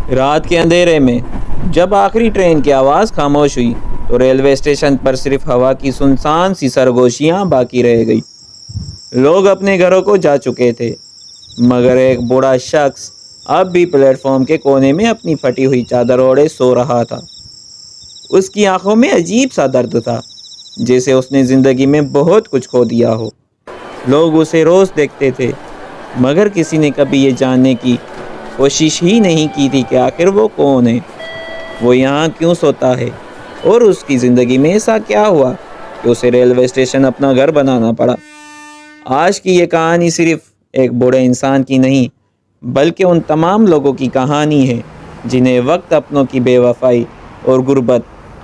رات کے اندھیرے میں جب آخری ٹرین کی آواز خاموش ہوئی تو ریلوے اسٹیشن پر صرف ہوا کی سنسان سی سرگوشیاں باقی رہ گئی۔ لوگ اپنے گھروں کو جا چکے تھے، مگر ایک بوڑھا شخص اب بھی پلیٹ فارم کے کونے میں اپنی پھٹی ہوئی چادر اوڑھے سو رہا تھا۔ اس کی آنکھوں میں عجیب سا درد تھا، جیسے اس نے زندگی میں بہت کچھ کھو دیا ہو۔ لوگ اسے روز دیکھتے تھے، مگر کسی نے کبھی یہ جاننے کی کوشش ہی نہیں کی تھی کہ آخر وہ کون ہے، وہ یہاں کیوں سوتا ہے، اور اس کی زندگی میں ایسا کیا ہوا کہ اسے ریلوے اسٹیشن اپنا گھر بنانا پڑا۔ آج کی یہ کہانی صرف ایک بوڑھے انسان کی نہیں، بلکہ ان تمام لوگوں کی کہانی ہے جنہیں وقت اپنوں کی بے وفائی اور غربت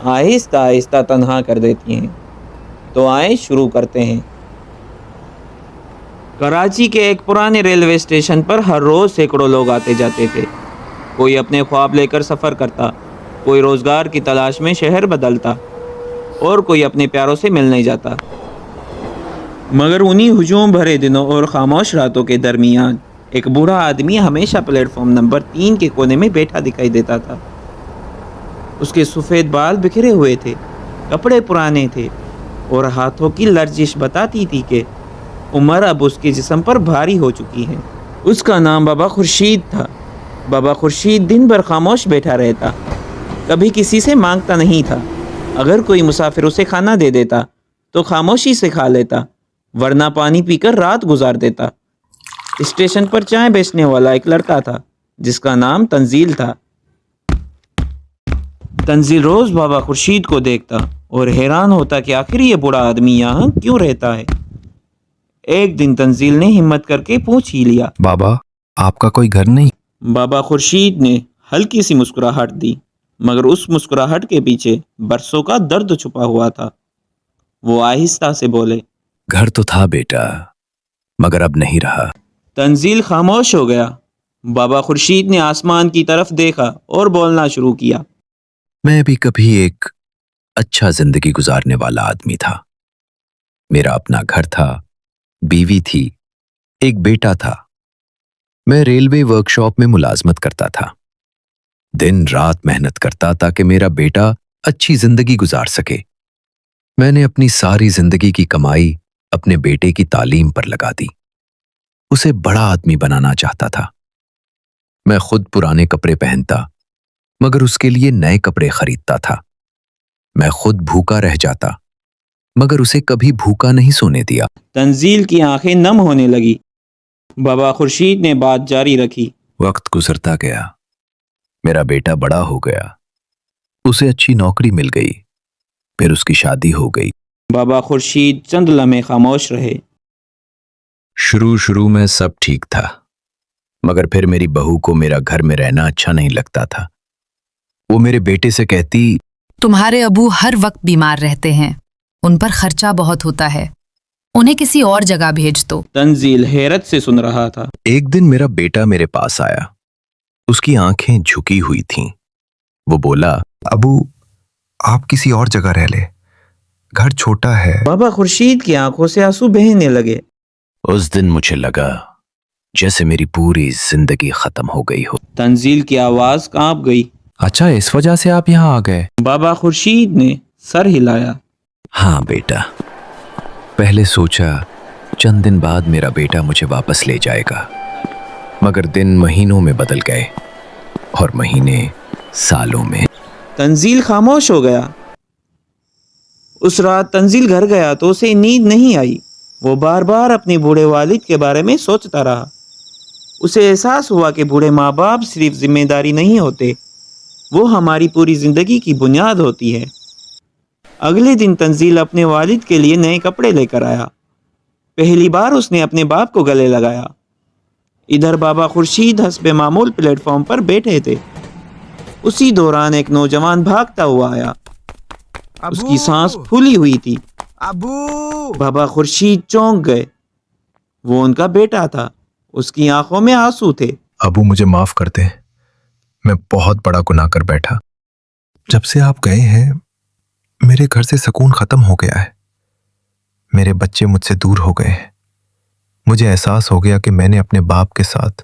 آہستہ آہستہ تنہا کر دیتی ہیں۔ تو آئیں شروع کرتے ہیں۔ کراچی کے ایک پرانے ریلوے اسٹیشن پر ہر روز سینکڑوں لوگ آتے جاتے تھے۔ کوئی اپنے خواب لے کر سفر کرتا، کوئی روزگار کی تلاش میں شہر بدلتا، اور کوئی اپنے پیاروں سے ملنے جاتا۔ مگر انہی ہجوم بھرے دنوں اور خاموش راتوں کے درمیان ایک بوڑھا آدمی ہمیشہ پلیٹ فارم نمبر 3 کے کونے میں بیٹھا دکھائی دیتا تھا۔ اس کے سفید بال بکھرے ہوئے تھے، کپڑے پرانے تھے، اور ہاتھوں کی لرزش بتاتی تھی کہ عمر اب اس کے جسم پر بھاری ہو چکی ہے۔ اس کا نام بابا خورشید تھا۔ بابا خورشید دن بھر خاموش بیٹھا رہتا، کبھی کسی سے مانگتا نہیں تھا۔ اگر کوئی مسافر اسے کھانا دے دیتا تو خاموشی سے کھا لیتا، ورنہ پانی پی کر رات گزار دیتا۔ اسٹیشن پر چائے بیچنے والا ایک لڑکا تھا جس کا نام تنزیل تھا۔ تنزیل روز بابا خورشید کو دیکھتا اور حیران ہوتا کہ آخر یہ بوڑھا آدمی یہاں کیوں رہتا ہے۔ ایک دن تنزیل نے ہمت کر کے پوچھ ہی لیا، بابا آپ کا کوئی گھر نہیں؟ بابا خورشید نے ہلکی سی مسکراہٹ دی، مگر اس مسکراہٹ کے پیچھے برسوں کا درد چھپا ہوا تھا۔ وہ آہستہ سے بولے، گھر تو تھا بیٹا، مگر اب نہیں رہا۔ تنزیل خاموش ہو گیا۔ بابا خورشید نے آسمان کی طرف دیکھا اور بولنا شروع کیا، میں بھی کبھی ایک اچھا زندگی گزارنے والا آدمی تھا۔ میرا اپنا گھر تھا، بیوی تھی، ایک بیٹا تھا۔ میں ریلوے ورکشاپ میں ملازمت کرتا تھا، دن رات محنت کرتا تاکہ میرا بیٹا اچھی زندگی گزار سکے۔ میں نے اپنی ساری زندگی کی کمائی اپنے بیٹے کی تعلیم پر لگا دی، اسے بڑا آدمی بنانا چاہتا تھا۔ میں خود پرانے کپڑے پہنتا، مگر اس کے لیے نئے کپڑے خریدتا تھا۔ میں خود بھوکا رہ جاتا، مگر اسے کبھی بھوکا نہیں سونے دیا۔ تنزیل کی آنکھیں نم ہونے لگی۔ بابا خورشید نے بات جاری رکھی، وقت گزرتا گیا، میرا بیٹا بڑا ہو گیا، اسے اچھی نوکری مل گئی، پھر اس کی شادی ہو گئی۔ بابا خورشید چند لمحے خاموش رہے۔ شروع میں سب ٹھیک تھا، مگر پھر میری بہو کو میرا گھر میں رہنا اچھا نہیں لگتا تھا۔ وہ میرے بیٹے سے کہتی، تمہارے ابو ہر وقت بیمار رہتے ہیں، ان پر خرچہ بہت ہوتا ہے، انہیں کسی اور جگہ بھیج دو۔ تنزیل حیرت سے سن رہا تھا۔ ایک دن میرا بیٹا میرے پاس آیا، اس کی آنکھیں جھکی ہوئی تھیں۔ وہ بولا، ابو آپ کسی اور جگہ رہ لے، گھر چھوٹا ہے۔ بابا خورشید کی آنکھوں سے آنسو بہنے لگے۔ اس دن مجھے لگا جیسے میری پوری زندگی ختم ہو گئی ہو۔ تنزیل کی آواز کانپ گئی۔ اچھا اس وجہ سے آپ یہاں آ گئے؟ بابا خورشید نے سر ہلایا۔ ہاں بیٹا، پہلے سوچا چند دن بعد میرا بیٹا مجھے واپس لے جائے گا، مگر دن مہینوں میں بدل گئے اور مہینے سالوں میں۔ تنزیل خاموش ہو گیا۔ اس رات تنزیل گھر گیا تو اسے نیند نہیں آئی۔ وہ بار بار اپنے بوڑھے والد کے بارے میں سوچتا رہا۔ اسے احساس ہوا کہ بوڑھے ماں باپ صرف ذمہ داری نہیں ہوتے، وہ ہماری پوری زندگی کی بنیاد ہوتی ہے۔ اگلے دن تنزیل اپنے والد کے لیے نئے کپڑے لے کر آیا۔ پہلی بار اس نے اپنے باپ کو گلے لگایا۔ ادھر بابا خورشید حسب معمول پلیٹ فارم پر بیٹھے تھے۔ اسی دوران ایک نوجوان بھاگتا ہوا آیا۔ اس کی سانس پھولی ہوئی تھی۔ ابو! بابا خورشید چونک گئے۔ وہ ان کا بیٹا تھا، اس کی آنکھوں میں آنسو تھے۔ ابو مجھے معاف کر دے، میں بہت بڑا گناہ کر بیٹھا۔ جب سے آپ گئے ہیں میرے گھر سے سکون ختم ہو گیا ہے، میرے بچے مجھ سے دور ہو گئے ہیں۔ مجھے احساس ہو گیا کہ میں نے اپنے باپ کے ساتھ